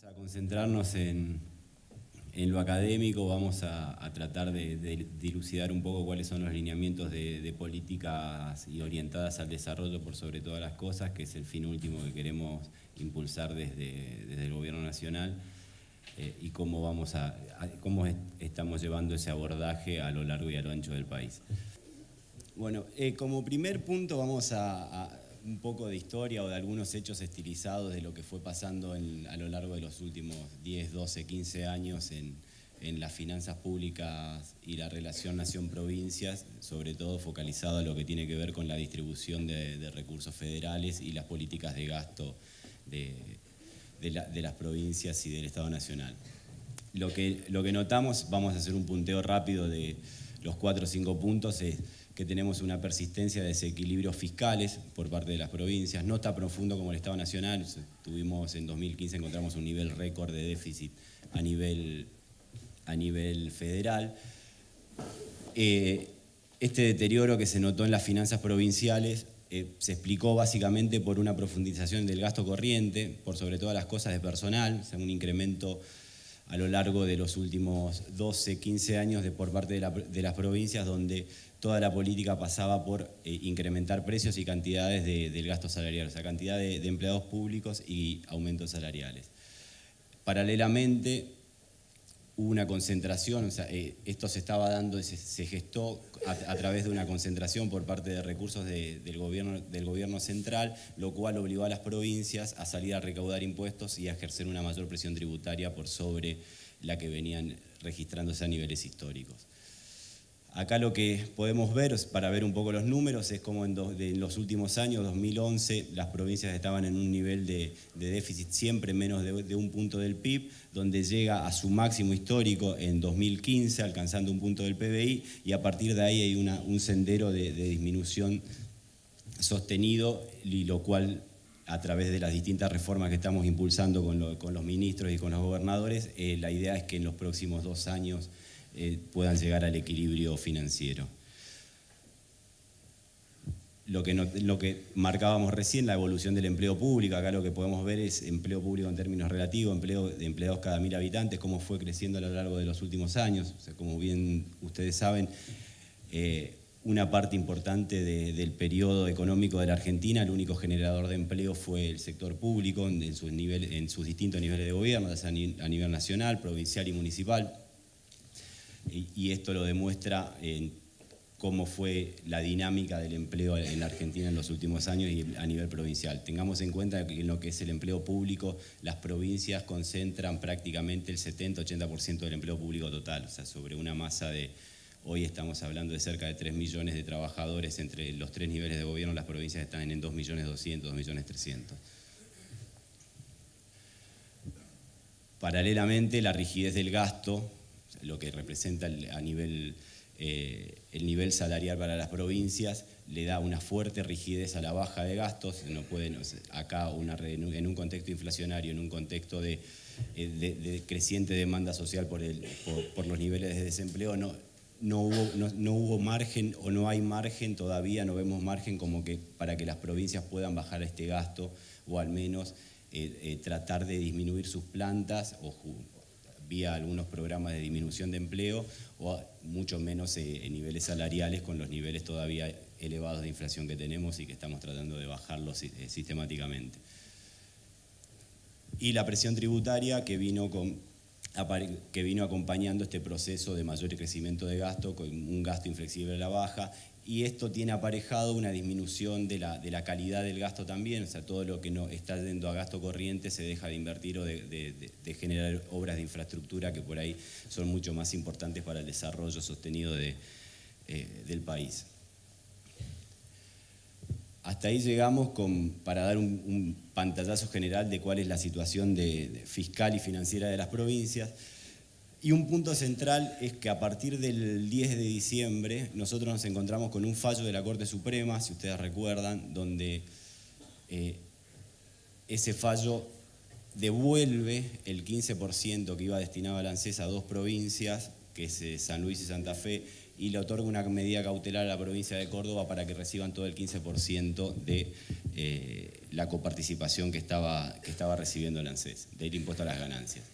Vamos a concentrarnos en lo académico, vamos a tratar de dilucidar un poco cuáles son los lineamientos de políticas y orientadas al desarrollo por sobre todas las cosas, que es el fin último que queremos impulsar desde el Gobierno Nacional, y cómo estamos llevando ese abordaje a lo largo y a lo ancho del país. Bueno, como primer punto vamos a un poco de historia o de algunos hechos estilizados de lo que fue pasando a lo largo de los últimos 10, 12, 15 años en las finanzas públicas y la relación nación-provincias, sobre todo focalizado a lo que tiene que ver con la distribución de recursos federales y las políticas de gasto de las provincias y del Estado Nacional. Lo que notamos, vamos a hacer un punteo rápido de los 4 o 5 puntos, es que tenemos una persistencia de desequilibrios fiscales por parte de las provincias, no está profundo como el Estado Nacional. Tuvimos en 2015, encontramos un nivel récord de déficit a nivel federal. Este deterioro que se notó en las finanzas provinciales se explicó básicamente por una profundización del gasto corriente, por sobre todas las cosas de personal, o sea, un incremento a lo largo de los últimos 12, 15 años por parte de las provincias, donde toda la política pasaba por incrementar precios y cantidades del gasto salarial, o sea, cantidad de empleados públicos y aumentos salariales. Paralelamente, hubo una concentración, o sea, esto se estaba dando, se gestó a través de una concentración por parte de recursos del gobierno central, lo cual obligó a las provincias a salir a recaudar impuestos y a ejercer una mayor presión tributaria por sobre la que venían registrándose a niveles históricos. Acá lo que podemos ver, para ver un poco los números, es como en los últimos años, 2011, las provincias estaban en un nivel de déficit siempre menos de un punto del PIB, donde llega a su máximo histórico en 2015, alcanzando un punto del PBI, y a partir de ahí hay un sendero de disminución sostenido, y lo cual, a través de las distintas reformas que estamos impulsando con los ministros y con los gobernadores, la idea es que en los próximos 2 años puedan llegar al equilibrio financiero. Lo que marcábamos recién, la evolución del empleo público, acá lo que podemos ver es empleo público en términos relativos, empleo de empleados cada 1000 habitantes, cómo fue creciendo a lo largo de los últimos años. O sea, como bien ustedes saben, una parte importante del periodo económico de la Argentina, el único generador de empleo fue el sector público en sus distintos niveles de gobierno, ya sea a nivel nacional, provincial y municipal. Y esto lo demuestra en cómo fue la dinámica del empleo en la Argentina en los últimos años y a nivel provincial. Tengamos en cuenta que en lo que es el empleo público, las provincias concentran prácticamente el 70-80% del empleo público total, o sea, sobre una masa de, hoy estamos hablando de cerca de 3 millones de trabajadores entre los 3 niveles de gobierno, las provincias están en 2.200.000, 2.300.000. Paralelamente, la rigidez del gasto, lo que representa el nivel salarial para las provincias, le da una fuerte rigidez a la baja de gastos. No pueden, acá en un contexto inflacionario, en un contexto de creciente demanda social por los niveles de desempleo, no hubo margen, o no hay margen todavía, no vemos margen como que para que las provincias puedan bajar este gasto, o al menos tratar de disminuir sus plantas vía algunos programas de disminución de empleo, o mucho menos en niveles salariales, con los niveles todavía elevados de inflación que tenemos y que estamos tratando de bajarlos sistemáticamente. Y la presión tributaria que vino acompañando este proceso de mayor crecimiento de gasto, con un gasto inflexible a la baja, y esto tiene aparejado una disminución de la calidad del gasto también, o sea, todo lo que no está yendo a gasto corriente se deja de invertir o de generar obras de infraestructura que por ahí son mucho más importantes para el desarrollo sostenido del país. Hasta ahí llegamos para dar un pantallazo general de cuál es la situación fiscal y financiera de las provincias. Y un punto central es que a partir del 10 de diciembre nosotros nos encontramos con un fallo de la Corte Suprema, si ustedes recuerdan, donde ese fallo devuelve el 15% que iba destinado al ANSES a 2 provincias, que es San Luis y Santa Fe, y le otorga una medida cautelar a la provincia de Córdoba para que reciban todo el 15% la coparticipación que estaba recibiendo el ANSES, del impuesto a las ganancias.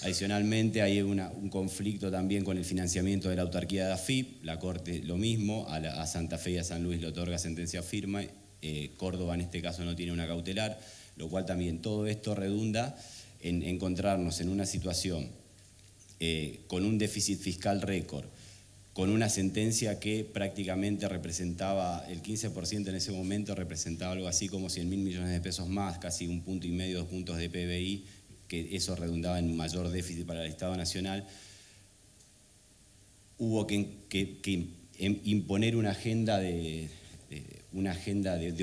Adicionalmente, hay un conflicto también con el financiamiento de la autarquía de AFIP. La Corte lo mismo, a Santa Fe y a San Luis le otorga sentencia firme. Córdoba en este caso no tiene una cautelar, lo cual también todo esto redunda en encontrarnos en una situación con un déficit fiscal récord, con una sentencia que prácticamente representaba, el 15% en ese momento representaba algo así como 100.000 millones de pesos más, casi 1,5 puntos, 2 puntos de PBI, que eso redundaba en mayor déficit para el Estado Nacional. Hubo que imponer una agenda de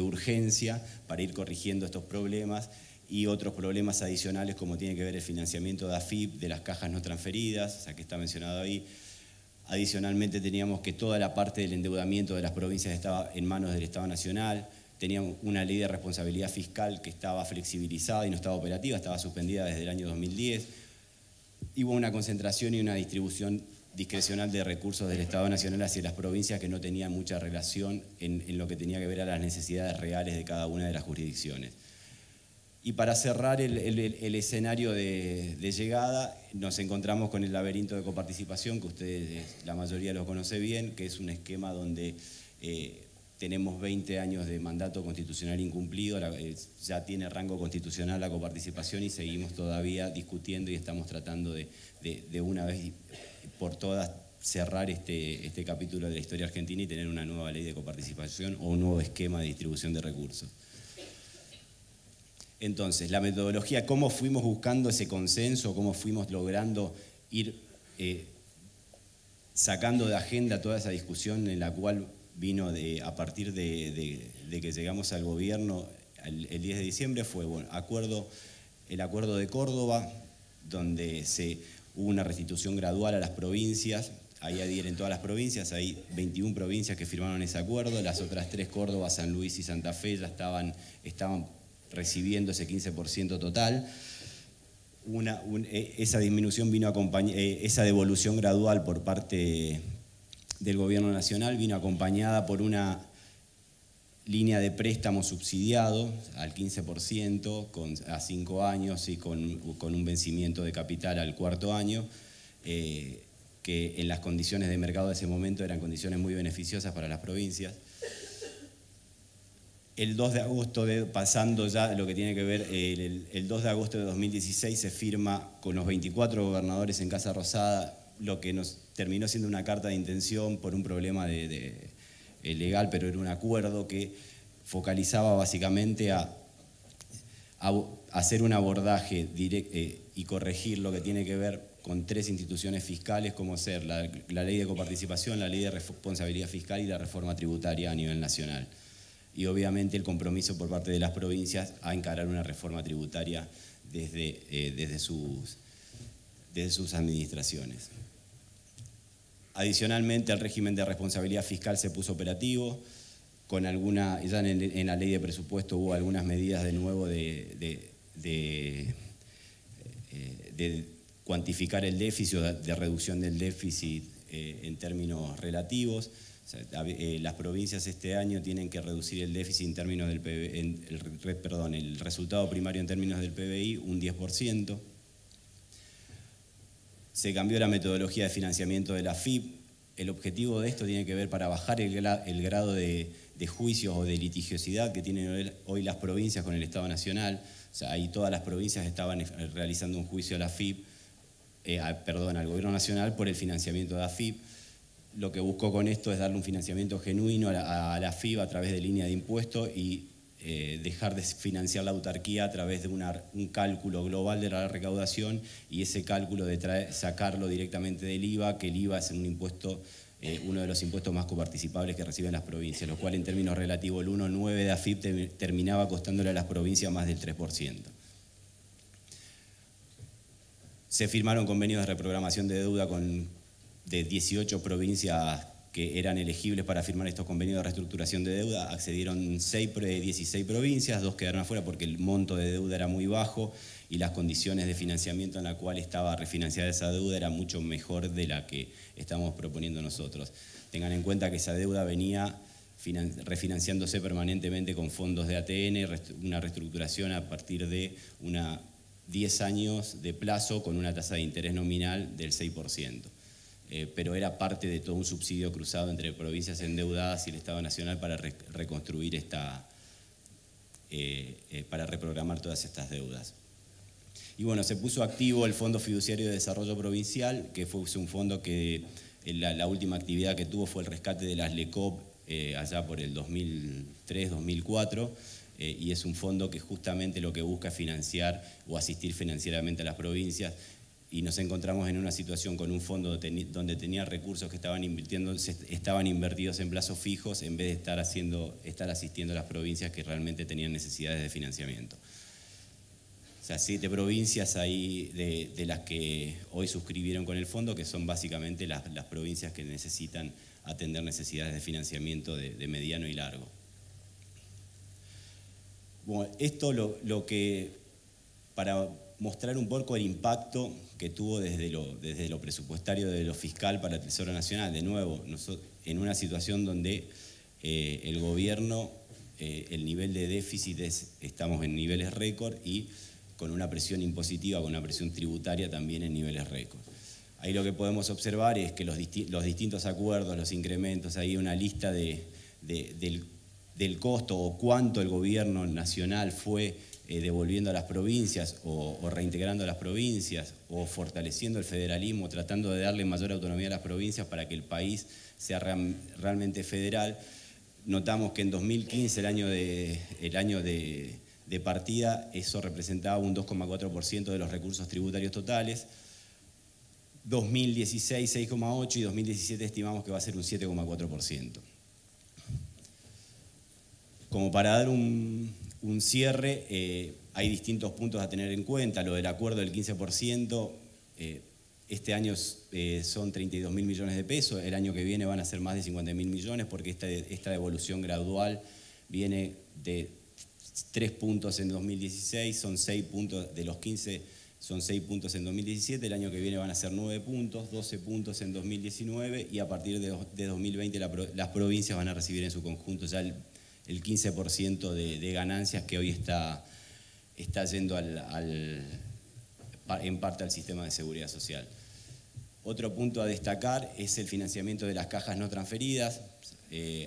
urgencia para ir corrigiendo estos problemas y otros problemas adicionales como tiene que ver el financiamiento de AFIP, de las cajas no transferidas, o sea, que está mencionado ahí. Adicionalmente teníamos que toda la parte del endeudamiento de las provincias estaba en manos del Estado Nacional. Teníamos una ley de responsabilidad fiscal que estaba flexibilizada y no estaba operativa, estaba suspendida desde el año 2010. Hubo una concentración y una distribución discrecional de recursos del Estado Nacional hacia las provincias que no tenían mucha relación en lo que tenía que ver a las necesidades reales de cada una de las jurisdicciones. Y para cerrar el escenario de llegada, nos encontramos con el laberinto de coparticipación, que ustedes, la mayoría lo conoce bien, que es un esquema donde tenemos 20 años de mandato constitucional incumplido, ya tiene rango constitucional la coparticipación y seguimos todavía discutiendo y estamos tratando de una vez por todas cerrar este capítulo de la historia argentina y tener una nueva ley de coparticipación o un nuevo esquema de distribución de recursos. Entonces, la metodología, cómo fuimos buscando ese consenso, cómo fuimos logrando ir sacando de agenda toda esa discusión en la cual vino a partir de que llegamos al gobierno el 10 de diciembre, fue bueno, el acuerdo de Córdoba, donde hubo una restitución gradual a las provincias. Ahí adhieren todas las provincias, hay 21 provincias que firmaron ese acuerdo, las otras 3, Córdoba, San Luis y Santa Fe, ya estaban recibiendo ese 15% total. Esa disminución vino acompañada, esa devolución gradual por parte del gobierno nacional vino acompañada por una línea de préstamo subsidiado al 15% a 5 años y con un vencimiento de capital al 4.º año, que en las condiciones de mercado de ese momento eran condiciones muy beneficiosas para las provincias. El 2 de agosto, pasando ya lo que tiene que ver, el 2 de agosto de 2016 se firma con los 24 gobernadores en Casa Rosada, lo que nos terminó siendo una carta de intención por un problema legal, pero era un acuerdo que focalizaba básicamente a hacer un abordaje y corregir lo que tiene que ver con 3 instituciones fiscales, como ser la ley de coparticipación, la ley de responsabilidad fiscal y la reforma tributaria a nivel nacional. Y obviamente el compromiso por parte de las provincias a encarar una reforma tributaria desde sus administraciones. Adicionalmente, el régimen de responsabilidad fiscal se puso operativo, ya en la ley de presupuesto hubo algunas medidas de nuevo de cuantificar el déficit, de reducción del déficit en términos relativos. O sea, las provincias este año tienen que reducir el déficit en términos del el resultado primario en términos del PBI un 10%. Se cambió la metodología de financiamiento de la AFIP. El objetivo de esto tiene que ver para bajar el grado de juicios o de litigiosidad que tienen hoy las provincias con el Estado Nacional. O sea, ahí todas las provincias estaban realizando un juicio a la AFIP, al Gobierno Nacional por el financiamiento de la AFIP. Lo que buscó con esto es darle un financiamiento genuino a la AFIP a través de línea de impuestos y dejar de financiar la autarquía a través de un cálculo global de la recaudación y ese cálculo de sacarlo directamente del IVA, que el IVA es un impuesto, uno de los impuestos más coparticipables que reciben las provincias, lo cual en términos relativos el 1,9 de AFIP terminaba costándole a las provincias más del 3%. Se firmaron convenios de reprogramación de deuda de 18 provincias que eran elegibles para firmar estos convenios de reestructuración de deuda. Accedieron 16 provincias, 2 quedaron afuera porque el monto de deuda era muy bajo y las condiciones de financiamiento en la cual estaba refinanciada esa deuda era mucho mejor de la que estamos proponiendo nosotros. Tengan en cuenta que esa deuda venía refinanciándose permanentemente con fondos de ATN, una reestructuración a partir de 10 años de plazo con una tasa de interés nominal del 6%. Pero era parte de todo un subsidio cruzado entre provincias endeudadas y el Estado Nacional para reconstruir para reprogramar todas estas deudas. Y bueno, se puso activo el Fondo Fiduciario de Desarrollo Provincial, que fue un fondo que la última actividad que tuvo fue el rescate de las LECOP allá por el 2003-2004, y es un fondo que justamente lo que busca es financiar o asistir financieramente a las provincias, y nos encontramos en una situación con un fondo donde tenía recursos que estaban invertidos en plazos fijos en vez de estar asistiendo a las provincias que realmente tenían necesidades de financiamiento. O sea, 7 provincias ahí de las que hoy suscribieron con el fondo, que son básicamente las provincias que necesitan atender necesidades de financiamiento de mediano y largo. Bueno, esto para mostrar un poco el impacto que tuvo desde lo presupuestario, de lo fiscal para el Tesoro Nacional. De nuevo, en una situación donde el gobierno, el nivel de déficit estamos en niveles récord y con una presión impositiva, con una presión tributaria también en niveles récord. Ahí lo que podemos observar es que los distintos acuerdos, los incrementos, hay una lista del costo o cuánto el gobierno nacional fue devolviendo a las provincias o reintegrando a las provincias o fortaleciendo el federalismo, tratando de darle mayor autonomía a las provincias para que el país sea realmente federal. Notamos que en 2015, el año de partida, eso representaba un 2,4% de los recursos tributarios totales. 2016, 6,8% y 2017 estimamos que va a ser un 7,4%. Como para dar un cierre, hay distintos puntos a tener en cuenta. Lo del acuerdo del 15%, este año son 32.000 millones de pesos, el año que viene van a ser más de 50.000 millones porque esta devolución gradual viene de 3 puntos en 2016, son 6 puntos de los 15, son 6 puntos en 2017, el año que viene van a ser 9 puntos, 12 puntos en 2019 y a partir de 2020 las provincias van a recibir en su conjunto ya el 15% de ganancias que hoy está yendo en parte al sistema de seguridad social. Otro punto a destacar es el financiamiento de las cajas no transferidas.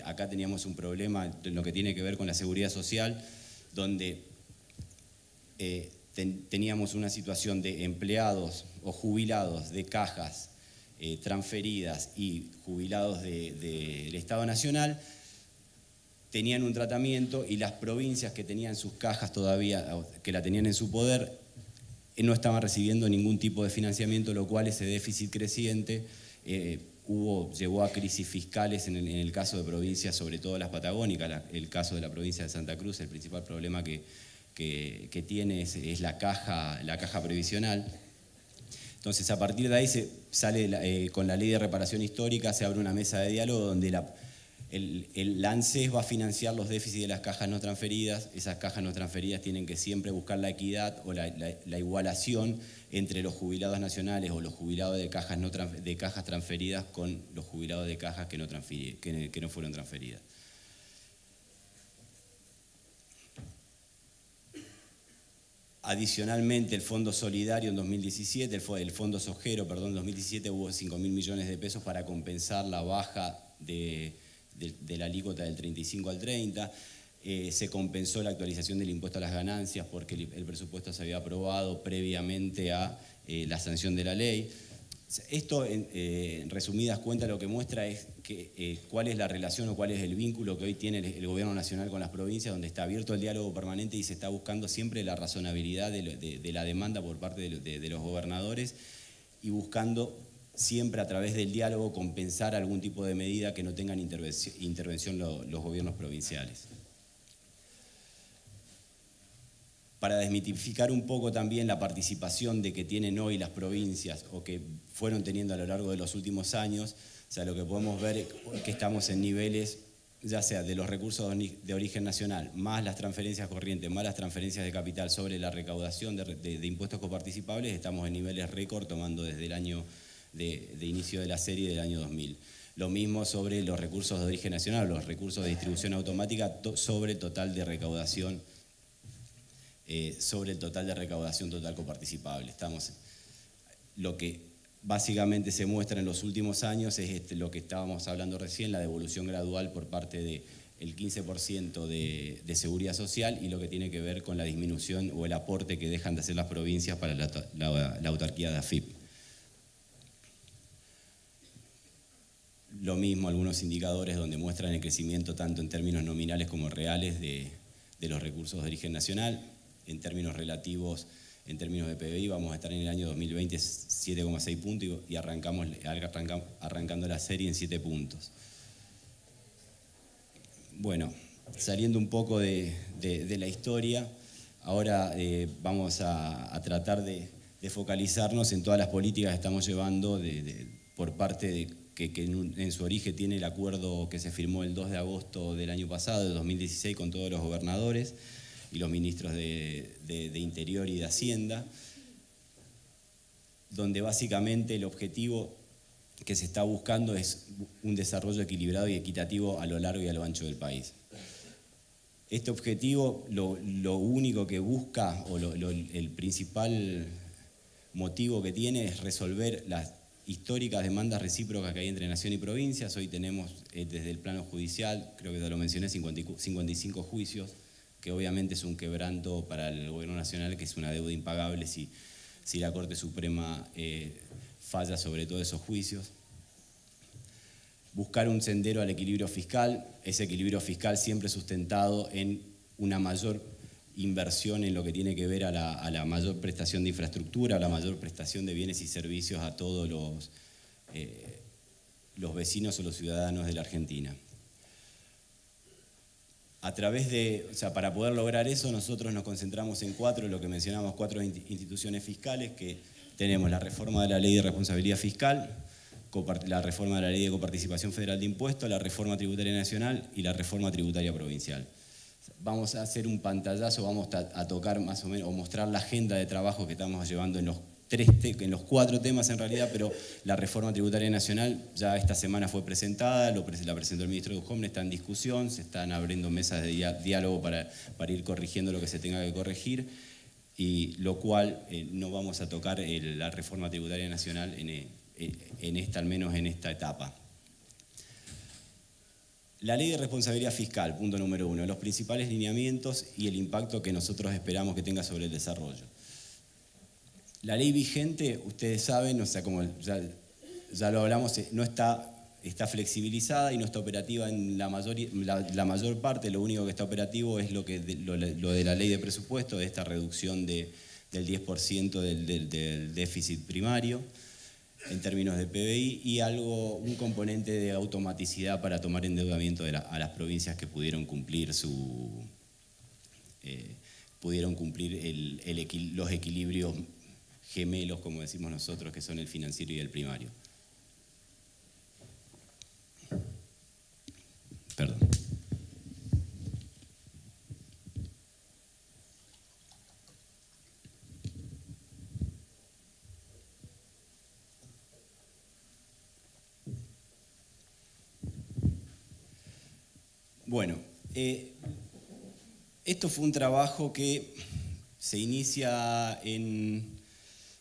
Acá teníamos un problema en lo que tiene que ver con la seguridad social, donde teníamos una situación de empleados o jubilados de cajas transferidas y jubilados del Estado Nacional tenían un tratamiento y las provincias que tenían sus cajas todavía, que la tenían en su poder, no estaban recibiendo ningún tipo de financiamiento, lo cual ese déficit creciente llevó a crisis fiscales en el caso de provincias, sobre todo las patagónicas. El caso de la provincia de Santa Cruz, el principal problema que tiene es la caja previsional. Entonces, a partir de ahí se sale con la ley de reparación histórica, se abre una mesa de diálogo donde el ANSES va a financiar los déficits de las cajas no transferidas. Esas cajas no transferidas tienen que siempre buscar la equidad o la igualación entre los jubilados nacionales o los jubilados de cajas transferidas con los jubilados de cajas que no fueron transferidas. Adicionalmente, el Fondo Solidario en 2017, el Fondo Sojero, perdón, en 2017 hubo 5.000 millones de pesos para compensar la baja de la alícuota del 35 al 30. Se compensó la actualización del impuesto a las ganancias porque el presupuesto se había aprobado previamente a la sanción de la ley. Esto, en resumidas cuentas, lo que muestra es cuál es la relación o cuál es el vínculo que hoy tiene el gobierno nacional con las provincias, donde está abierto el diálogo permanente y se está buscando siempre la razonabilidad de la demanda por parte de los gobernadores y buscando siempre a través del diálogo compensar algún tipo de medida que no tengan intervención los gobiernos provinciales. Para desmitificar un poco también la participación que tienen hoy las provincias o que fueron teniendo a lo largo de los últimos años, o sea, lo que podemos ver es que estamos en niveles, ya sea de los recursos de origen nacional, más las transferencias corrientes, más las transferencias de capital sobre la recaudación de impuestos coparticipables, estamos en niveles récord tomando desde el año de inicio de la serie del año 2000. Lo mismo sobre los recursos de origen nacional, los recursos de distribución automática sobre el total de recaudación, total coparticipable. Lo que básicamente se muestra en los últimos años es lo que estábamos hablando recién, la devolución gradual por parte del 15% de seguridad social y lo que tiene que ver con la disminución o el aporte que dejan de hacer las provincias para la autarquía de AFIP. Lo mismo, algunos indicadores donde muestran el crecimiento tanto en términos nominales como reales de los recursos de origen nacional. En términos relativos, en términos de PBI, vamos a estar en el año 2020 7,6 puntos y arrancando la serie en 7 puntos. Bueno, saliendo un poco de la historia, ahora vamos a tratar de focalizarnos en todas las políticas que estamos llevando por parte de que en su origen tiene el acuerdo que se firmó el 2 de agosto del año pasado, de 2016, con todos los gobernadores y los ministros de Interior y de Hacienda, donde básicamente el objetivo que se está buscando es un desarrollo equilibrado y equitativo a lo largo y a lo ancho del país. Este objetivo, lo único que busca, o el principal motivo que tiene, es resolver las históricas demandas recíprocas que hay entre nación y provincias. Hoy tenemos desde el plano judicial, creo que ya lo mencioné, 55 juicios, que obviamente es un quebranto para el gobierno nacional, que es una deuda impagable si la Corte Suprema falla sobre todos esos juicios. Buscar un sendero al equilibrio fiscal, ese equilibrio fiscal siempre sustentado en una mayor inversión en lo que tiene que ver a la mayor prestación de infraestructura, a la mayor prestación de bienes y servicios a todos los vecinos o los ciudadanos de la Argentina. Para poder lograr eso, nosotros nos concentramos en lo que mencionamos, 4 instituciones fiscales, que tenemos la reforma de la Ley de Responsabilidad Fiscal, la reforma de la Ley de Coparticipación Federal de Impuestos, la reforma tributaria nacional y la reforma tributaria provincial. Vamos a hacer un pantallazo, vamos a tocar más o menos, o mostrar la agenda de trabajo que estamos llevando en los 4 temas en realidad, pero la reforma tributaria nacional ya esta semana fue presentada, la presentó el ministro Duhovne, está en discusión, se están abriendo mesas de diálogo para ir corrigiendo lo que se tenga que corregir, y lo cual no vamos a tocar la reforma tributaria nacional al menos en esta etapa. La Ley de Responsabilidad Fiscal, punto número 1, los principales lineamientos y el impacto que nosotros esperamos que tenga sobre el desarrollo. La ley vigente, ustedes saben, como ya lo hablamos, no está flexibilizada y no está operativa en la mayor parte. Lo único que está operativo es lo de la ley de presupuesto, de esta reducción del 10% del déficit primario en términos de PBI, y un componente de automaticidad para tomar endeudamiento a las provincias que pudieron cumplir los equilibrios gemelos, como decimos nosotros, que son el financiero y el primario. Perdón. Bueno, esto fue un trabajo que se inicia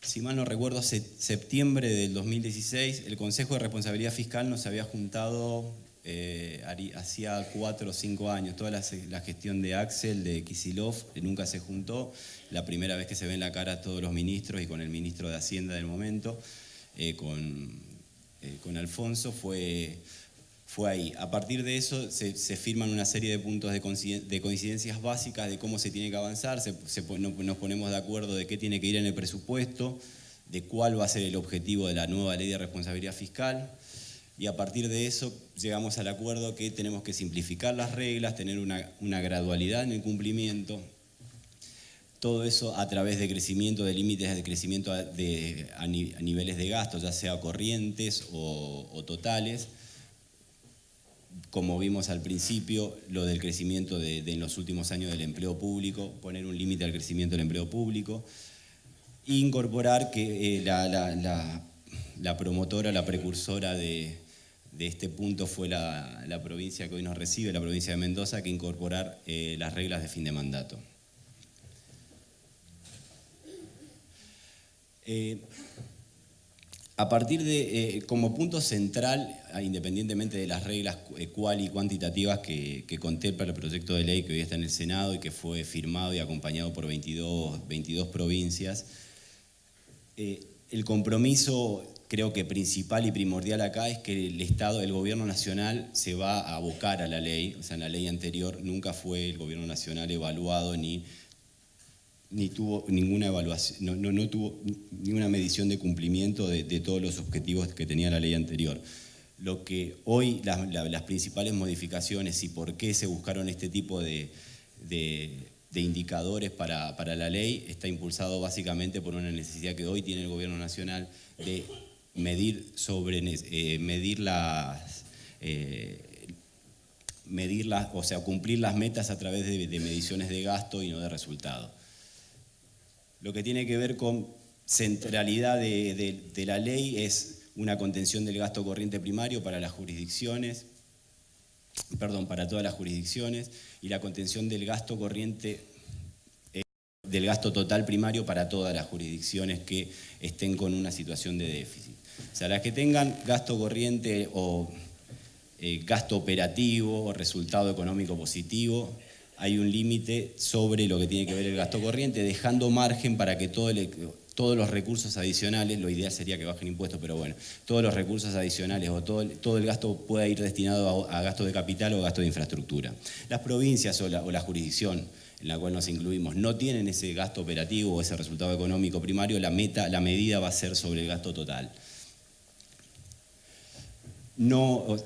si mal no recuerdo, septiembre del 2016. El Consejo de Responsabilidad Fiscal nos había juntado hacía 4 o 5 años. Toda la gestión de Axel, de Kicillof, nunca se juntó. La primera vez que se ven la cara a todos los ministros y con el ministro de Hacienda del momento, con Alfonso, fue ahí. A partir de eso se firman una serie de puntos de coincidencias básicas de cómo se tiene que avanzar, nos ponemos de acuerdo de qué tiene que ir en el presupuesto, de cuál va a ser el objetivo de la nueva Ley de Responsabilidad Fiscal, y a partir de eso llegamos al acuerdo que tenemos que simplificar las reglas, tener una gradualidad en el cumplimiento. Todo eso a través de crecimiento, de límites de crecimiento a niveles de gasto, ya sea corrientes o totales. Como vimos al principio, lo del crecimiento en los últimos años del empleo público, poner un límite al crecimiento del empleo público, e incorporar que la promotora, la precursora de de este punto fue la provincia que hoy nos recibe, la provincia de Mendoza, que incorporar las reglas de fin de mandato. A partir de, como punto central, independientemente de las reglas cual y cuantitativas que contempla el proyecto de ley que hoy está en el Senado y que fue firmado y acompañado por 22 provincias, el compromiso creo que principal y primordial acá es que el gobierno nacional se va a abocar a la ley. O sea, en la ley anterior nunca fue el gobierno nacional evaluado ni tuvo ninguna evaluación, no tuvo ninguna medición de cumplimiento de todos los objetivos que tenía la ley anterior. Lo que hoy, las principales modificaciones y por qué se buscaron este tipo de indicadores para la ley, está impulsado básicamente por una necesidad que hoy tiene el gobierno nacional de o sea, cumplir las metas a través de mediciones de gasto y no de resultado. Lo que tiene que ver con centralidad de la ley es una contención del gasto corriente primario para las jurisdicciones, para todas las jurisdicciones, y la contención del gasto corriente, del gasto total primario para todas las jurisdicciones que estén con una situación de déficit. O sea, las que tengan gasto corriente o gasto operativo o resultado económico positivo, hay un límite sobre lo que tiene que ver el gasto corriente, dejando margen para que todos los recursos adicionales, lo ideal sería que bajen impuestos, pero bueno, todos los recursos adicionales o todo el gasto pueda ir destinado a gasto de capital o gasto de infraestructura. Las provincias o la jurisdicción en la cual nos incluimos no tienen ese gasto operativo o ese resultado económico primario, la medida va a ser sobre el gasto total. No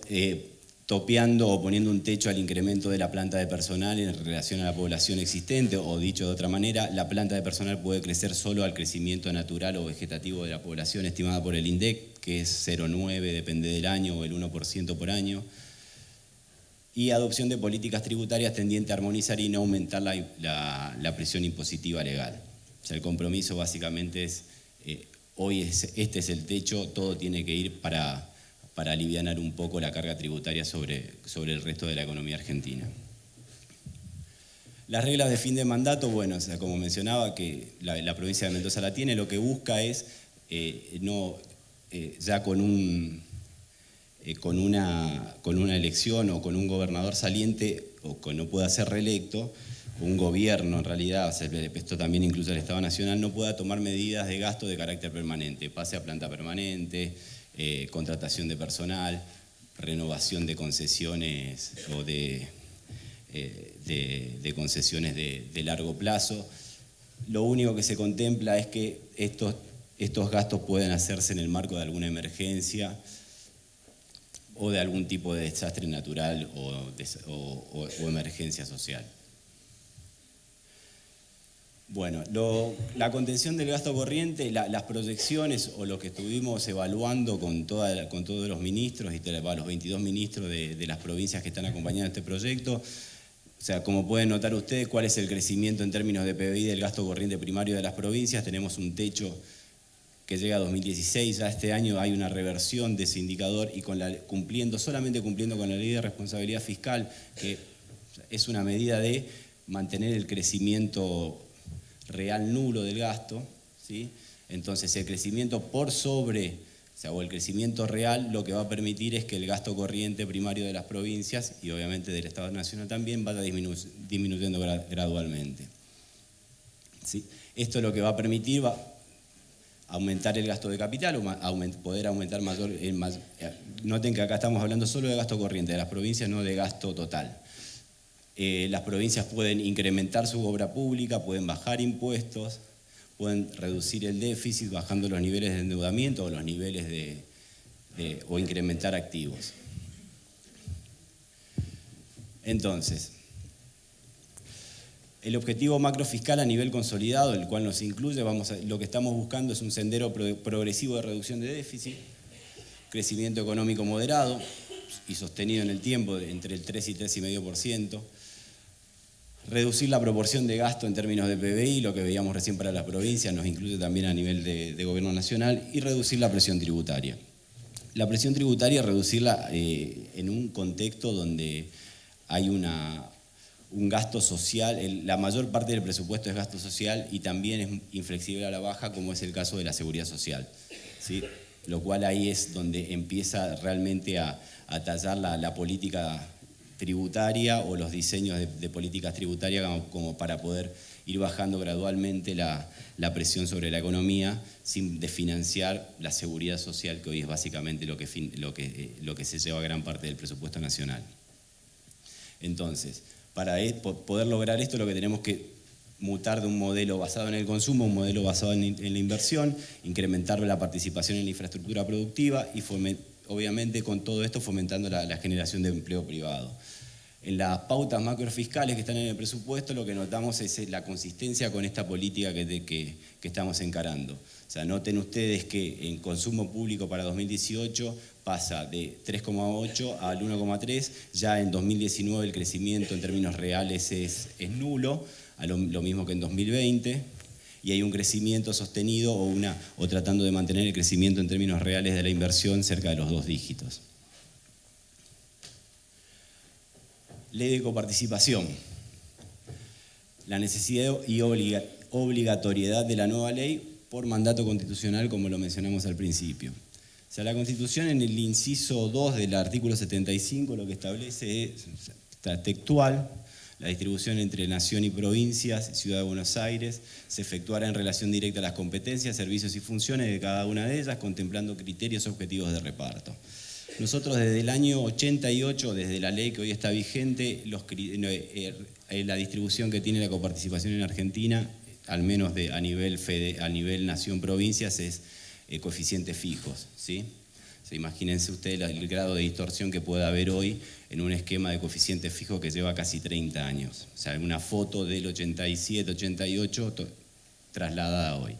topeando o poniendo un techo al incremento de la planta de personal en relación a la población existente, o dicho de otra manera, la planta de personal puede crecer solo al crecimiento natural o vegetativo de la población estimada por el INDEC, que es 0,9, depende del año, o el 1% por año, y adopción de políticas tributarias tendientes a armonizar y no aumentar la presión impositiva legal. O sea, el compromiso básicamente es, este es el techo, todo tiene que ir para alivianar un poco la carga tributaria sobre el resto de la economía argentina. Las reglas de fin de mandato, bueno, o sea, como mencionaba, que la provincia de Mendoza la tiene, lo que busca es, ya con una elección o con un gobernador saliente o que no pueda ser reelecto, un gobierno en realidad, o sea, esto también incluye al Estado Nacional, no pueda tomar medidas de gasto de carácter permanente, pase a planta permanente, contratación de personal, renovación de concesiones o de concesiones de largo plazo. Lo único que se contempla es que estos gastos pueden hacerse en el marco de alguna emergencia o de algún tipo de desastre natural o emergencia social. Bueno, la contención del gasto corriente, las proyecciones o lo que estuvimos evaluando con todos los ministros y los 22 ministros de las provincias que están acompañando este proyecto, o sea, como pueden notar ustedes, cuál es el crecimiento en términos de PBI del gasto corriente primario de las provincias. Tenemos un techo que llega a 2016, ya este año hay una reversión de ese indicador y solamente cumpliendo con la ley de responsabilidad fiscal, que es una medida de mantener el crecimiento real nulo del gasto, ¿sí? Entonces el crecimiento por sobre, o el crecimiento real, lo que va a permitir es que el gasto corriente primario de las provincias y obviamente del Estado Nacional también vaya disminuyendo gradualmente. ¿Sí? Esto es lo que va a permitir aumentar el gasto de capital o poder aumentar mayor. Noten que acá estamos hablando solo de gasto corriente de las provincias, no de gasto total. Las provincias pueden incrementar su obra pública, pueden bajar impuestos, pueden reducir el déficit bajando los niveles de endeudamiento o los niveles o incrementar activos. Entonces, el objetivo macrofiscal a nivel consolidado, el cual nos incluye, lo que estamos buscando es un sendero progresivo de reducción de déficit, crecimiento económico moderado y sostenido en el tiempo entre el 3 y 3,5%, reducir la proporción de gasto en términos de PBI, lo que veíamos recién para las provincias, nos incluye también a nivel de gobierno nacional, y reducir la presión tributaria. La presión tributaria, reducirla en un contexto donde hay un gasto social, la mayor parte del presupuesto es gasto social y también es inflexible a la baja, como es el caso de la seguridad social, ¿sí? Lo cual ahí es donde empieza realmente a tallar la política tributaria o los diseños de políticas tributarias como para poder ir bajando gradualmente la presión sobre la economía sin desfinanciar la seguridad social, que hoy es básicamente lo que se lleva gran parte del presupuesto nacional. Entonces, para poder lograr esto, lo que tenemos que mutar de un modelo basado en el consumo a un modelo basado en la inversión, incrementar la participación en la infraestructura productiva y obviamente con todo esto fomentando la generación de empleo privado. En las pautas macrofiscales que están en el presupuesto, lo que notamos es la consistencia con esta política que estamos encarando. O sea, noten ustedes que en consumo público para 2018 pasa de 3,8 al 1,3, ya en 2019 el crecimiento en términos reales es nulo, lo mismo que en 2020, y hay un crecimiento sostenido o tratando de mantener el crecimiento en términos reales de la inversión cerca de los 2 dígitos. Ley de coparticipación. La necesidad y obligatoriedad de la nueva ley por mandato constitucional, como lo mencionamos al principio. O sea, la Constitución en el inciso 2 del artículo 75 lo que establece es textual: la distribución entre nación y provincias, Ciudad de Buenos Aires, se efectuará en relación directa a las competencias, servicios y funciones de cada una de ellas, contemplando criterios objetivos de reparto. Nosotros desde el año 88, desde la ley que hoy está vigente, la distribución que tiene la coparticipación en Argentina, al menos a nivel nación-provincias, es coeficientes fijos, ¿sí? O sea, imagínense ustedes el grado de distorsión que puede haber hoy en un esquema de coeficientes fijos que lleva casi 30 años. O sea, una foto del 87, 88 trasladada a hoy.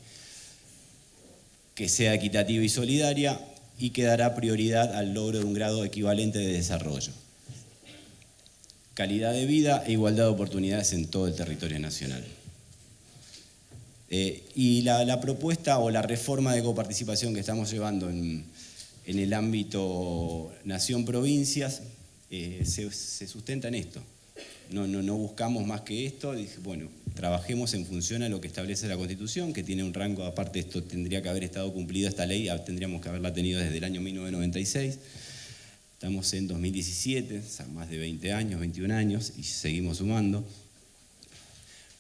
Que sea equitativa y solidaria, y que dará prioridad al logro de un grado equivalente de desarrollo. Calidad de vida e igualdad de oportunidades en todo el territorio nacional. Y la propuesta o la reforma de coparticipación que estamos llevando en el ámbito nación-provincias se sustenta en esto. No buscamos más que esto. Dije, bueno, trabajemos en función a lo que establece la Constitución, que tiene un rango, aparte esto tendría que haber estado cumplido esta ley, tendríamos que haberla tenido desde el año 1996. Estamos en 2017, o sea, más de 20 años, 21 años, y seguimos sumando.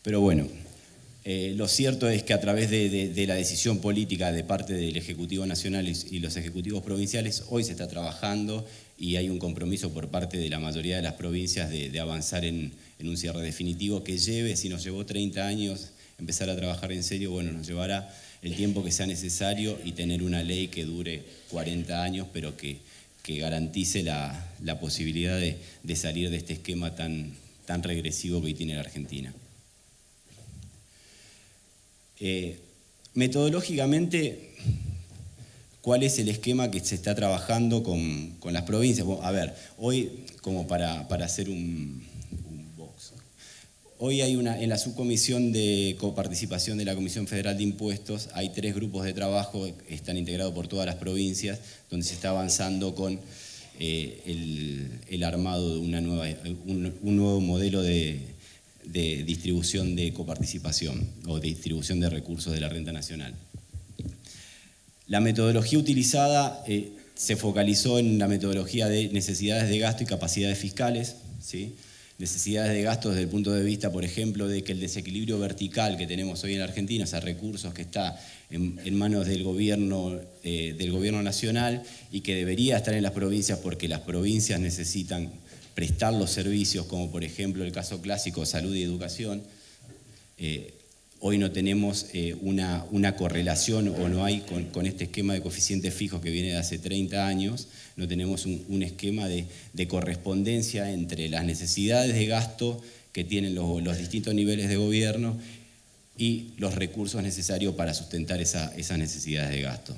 Pero bueno, lo cierto es que a través de la decisión política de parte del Ejecutivo Nacional y los Ejecutivos Provinciales, hoy se está trabajando y hay un compromiso por parte de la mayoría de las provincias de avanzar en un cierre definitivo que lleve, si nos llevó 30 años empezar a trabajar en serio, bueno, nos llevará el tiempo que sea necesario y tener una ley que dure 40 años, pero que garantice la posibilidad de salir de este esquema tan regresivo que hoy tiene la Argentina. Metodológicamente, ¿cuál es el esquema que se está trabajando con las provincias? Bueno, a ver, hoy, como para hacer un box, hoy hay en la subcomisión de coparticipación de la Comisión Federal de Impuestos, hay 3 grupos de trabajo que están integrados por todas las provincias, donde se está avanzando con el armado de un nuevo modelo de distribución de coparticipación o de distribución de recursos de la renta nacional. La metodología utilizada se focalizó en la metodología de necesidades de gasto y capacidades fiscales, ¿sí? Necesidades de gasto desde el punto de vista, por ejemplo, de que el desequilibrio vertical que tenemos hoy en la Argentina, o sea, recursos que está en manos del gobierno nacional y que debería estar en las provincias porque las provincias necesitan prestar los servicios, como por ejemplo el caso clásico salud y educación. Hoy no tenemos una correlación o no hay con este esquema de coeficientes fijos que viene de hace 30 años, no tenemos un esquema de correspondencia entre las necesidades de gasto que tienen los distintos niveles de gobierno y los recursos necesarios para sustentar esas necesidades de gasto.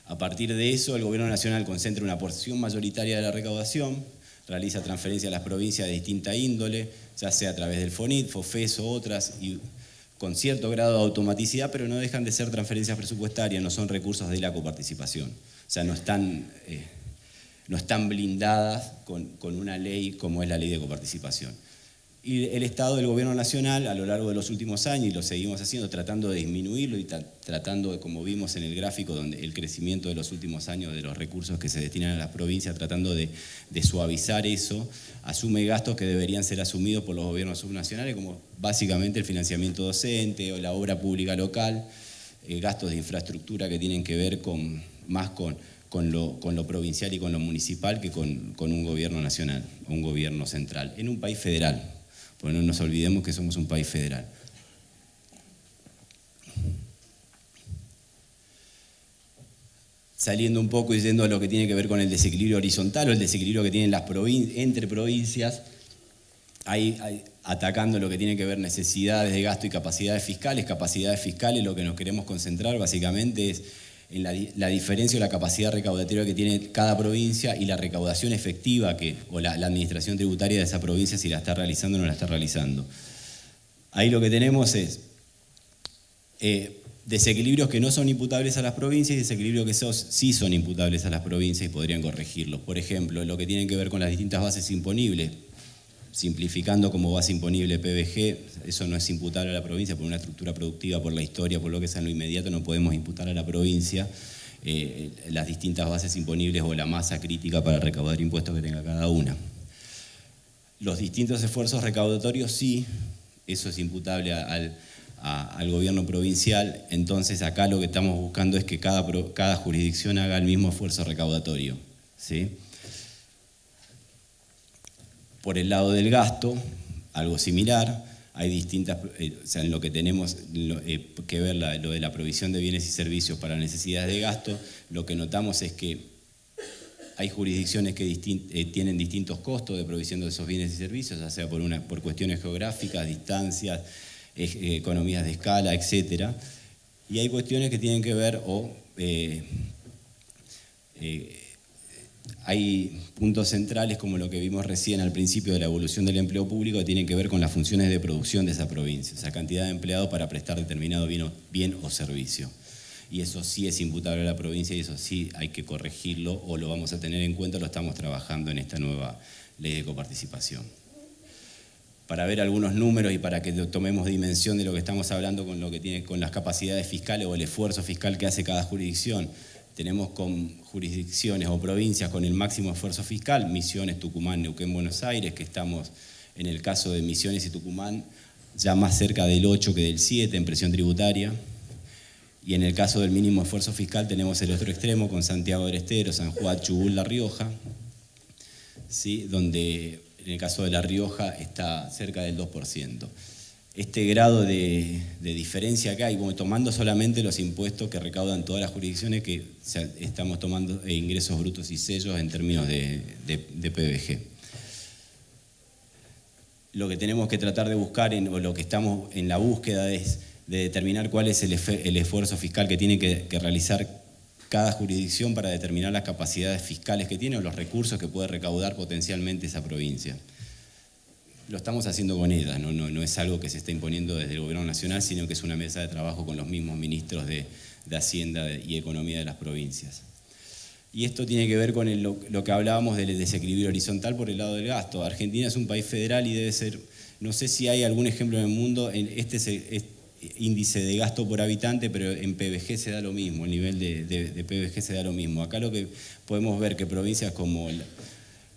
A partir de eso, el Gobierno Nacional concentra una porción mayoritaria de la recaudación, realiza transferencias a las provincias de distinta índole, ya sea a través del FONIT, FOFES o otras, y con cierto grado de automaticidad, pero no dejan de ser transferencias presupuestarias, no son recursos de la coparticipación. O sea, no están blindadas con una ley como es la ley de coparticipación. Y el Estado del Gobierno Nacional, a lo largo de los últimos años, y lo seguimos haciendo, tratando de disminuirlo y tratando de, como vimos en el gráfico, donde el crecimiento de los últimos años de los recursos que se destinan a las provincias, tratando de suavizar eso, asume gastos que deberían ser asumidos por los gobiernos subnacionales, como básicamente el financiamiento docente o la obra pública local, gastos de infraestructura que tienen que ver más con lo provincial y con lo municipal que con un gobierno nacional, un gobierno central, en un país federal. Porque no nos olvidemos que somos un país federal. Saliendo un poco y yendo a lo que tiene que ver con el desequilibrio horizontal o el desequilibrio que tienen las entre provincias, atacando lo que tiene que ver necesidades de gasto y capacidades fiscales. Capacidades fiscales, lo que nos queremos concentrar básicamente es en la diferencia o la capacidad recaudatoria que tiene cada provincia y la recaudación efectiva o la administración tributaria de esa provincia, si la está realizando o no la está realizando. Ahí lo que tenemos es desequilibrios que no son imputables a las provincias y desequilibrios que sí son imputables a las provincias y podrían corregirlos. Por ejemplo, lo que tiene que ver con las distintas bases imponibles, simplificando como base imponible PBG, eso no es imputable a la provincia por una estructura productiva, por la historia, por lo que sea en lo inmediato, no podemos imputar a la provincia las distintas bases imponibles o la masa crítica para recaudar impuestos que tenga cada una. Los distintos esfuerzos recaudatorios sí, eso es imputable al gobierno provincial, entonces acá lo que estamos buscando es que cada jurisdicción haga el mismo esfuerzo recaudatorio, ¿sí? Por el lado del gasto, algo similar, hay distintas, o sea, en lo que tenemos que ver lo de la provisión de bienes y servicios para necesidades de gasto, lo que notamos es que hay jurisdicciones que tienen distintos costos de provisión de esos bienes y servicios, ya sea por cuestiones geográficas, distancias, economías de escala, etc. Y hay cuestiones que tienen que ver hay puntos centrales como lo que vimos recién al principio de la evolución del empleo público que tienen que ver con las funciones de producción de esa provincia, esa cantidad de empleados para prestar determinado bien o servicio. Y eso sí es imputable a la provincia y eso sí hay que corregirlo o lo vamos a tener en cuenta, lo estamos trabajando en esta nueva ley de coparticipación. Para ver algunos números y para que tomemos dimensión de lo que estamos hablando con lo que tiene con las capacidades fiscales o el esfuerzo fiscal que hace cada jurisdicción, tenemos con jurisdicciones o provincias con el máximo esfuerzo fiscal, Misiones, Tucumán, Neuquén, Buenos Aires, que estamos en el caso de Misiones y Tucumán ya más cerca del 8 que del 7 en presión tributaria. Y en el caso del mínimo esfuerzo fiscal tenemos el otro extremo con Santiago del Estero, San Juan, Chubut, La Rioja, ¿sí? Donde en el caso de La Rioja está cerca del 2%. Este grado de diferencia que hay, tomando solamente los impuestos que recaudan todas las jurisdicciones, que estamos tomando ingresos brutos y sellos en términos de PBG. Lo que tenemos que tratar de buscar, o lo que estamos en la búsqueda es de determinar cuál es el esfuerzo fiscal que tiene que realizar cada jurisdicción para determinar las capacidades fiscales que tiene o los recursos que puede recaudar potencialmente esa provincia. Lo estamos haciendo con ella, no es algo que se está imponiendo desde el Gobierno Nacional, sino que es una mesa de trabajo con los mismos ministros de Hacienda y Economía de las provincias. Y esto tiene que ver con lo que hablábamos del desequilibrio horizontal por el lado del gasto. Argentina es un país federal y debe ser, no sé si hay algún ejemplo en el mundo, este índice de gasto por habitante, pero en PBG se da lo mismo, el nivel de PBG se da lo mismo. Acá lo que podemos ver que provincias como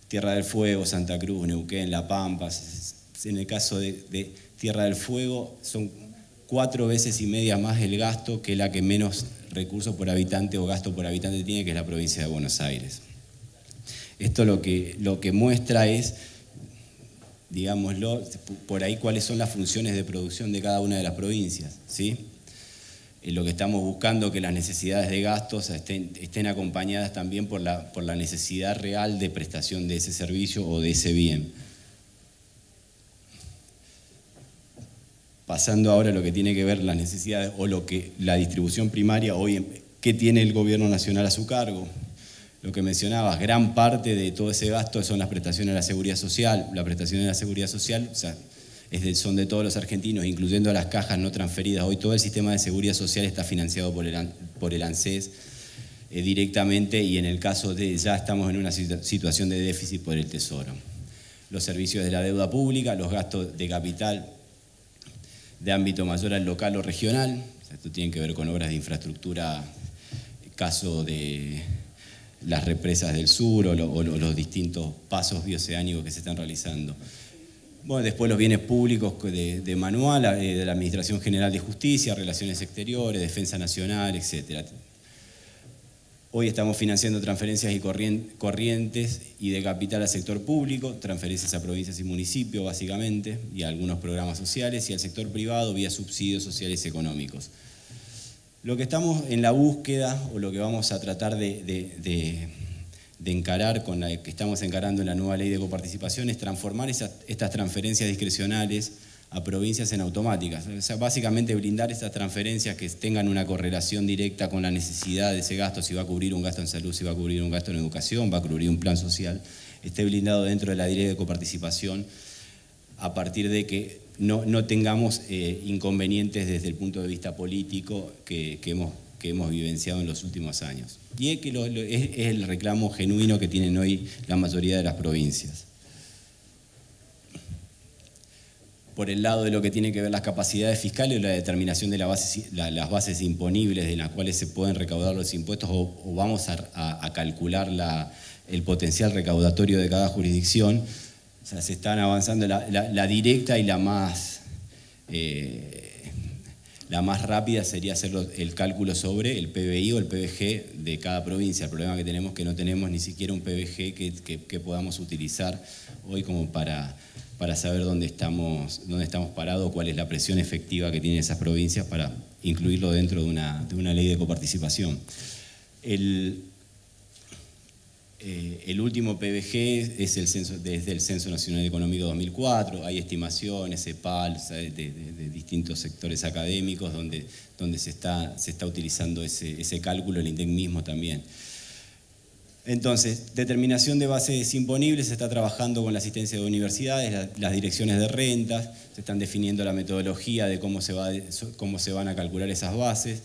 Tierra del Fuego, Santa Cruz, Neuquén, La Pampa, en el caso de Tierra del Fuego son 4 veces y media más el gasto que la que menos recursos por habitante o gasto por habitante tiene, que es la provincia de Buenos Aires. Esto lo que muestra es, digámoslo, por ahí cuáles son las funciones de producción de cada una de las provincias, ¿sí? Lo que estamos buscando que las necesidades de gastos estén acompañadas también por la necesidad real de prestación de ese servicio o de ese bien. Pasando ahora a lo que tiene que ver las necesidades o la distribución primaria, hoy, ¿qué tiene el Gobierno Nacional a su cargo? Lo que mencionabas, gran parte de todo ese gasto son las prestaciones de la Seguridad Social. La prestación de la Seguridad Social, o sea, son de todos los argentinos, incluyendo las cajas no transferidas. Hoy todo el sistema de seguridad social está financiado por el ANSES directamente, y en el caso de ya estamos en una situación de déficit por el Tesoro. Los servicios de la deuda pública, los gastos de capital de ámbito mayor al local o regional, esto tiene que ver con obras de infraestructura, caso de las represas del sur o los distintos pasos bioceánicos que se están realizando. Bueno, después los bienes públicos de manual, de la Administración General de Justicia, Relaciones Exteriores, Defensa Nacional, etc. Hoy estamos financiando transferencias y corrientes y de capital al sector público, transferencias a provincias y municipios básicamente, y a algunos programas sociales, y al sector privado vía subsidios sociales y económicos. Lo que estamos en la búsqueda, o lo que vamos a tratar de encarar con la que estamos encarando en la nueva ley de coparticipación, es transformar estas transferencias discrecionales a provincias en automáticas. O sea, básicamente blindar estas transferencias que tengan una correlación directa con la necesidad de ese gasto, si va a cubrir un gasto en salud, si va a cubrir un gasto en educación, va a cubrir un plan social, esté blindado dentro de la ley de coparticipación, a partir de que no tengamos inconvenientes desde el punto de vista político que hemos vivenciado en los últimos años. Y es el reclamo genuino que tienen hoy la mayoría de las provincias. Por el lado de lo que tiene que ver las capacidades fiscales, la determinación de las bases imponibles de las cuales se pueden recaudar los impuestos, o vamos a calcular el potencial recaudatorio de cada jurisdicción. O sea, se están avanzando la directa, y la más rápida sería hacer el cálculo sobre el PBI o el PBG de cada provincia. El problema que tenemos es que no tenemos ni siquiera un PBG que podamos utilizar hoy como para saber dónde estamos parados, cuál es la presión efectiva que tienen esas provincias para incluirlo dentro de una ley de coparticipación. El último PBG es desde el Censo Nacional Económico 2004, hay estimaciones, CEPAL, de distintos sectores académicos donde se está utilizando ese cálculo, el INDEC mismo también. Entonces, determinación de bases imponibles, se está trabajando con la asistencia de universidades, las direcciones de rentas, se están definiendo la metodología de cómo se van a calcular esas bases.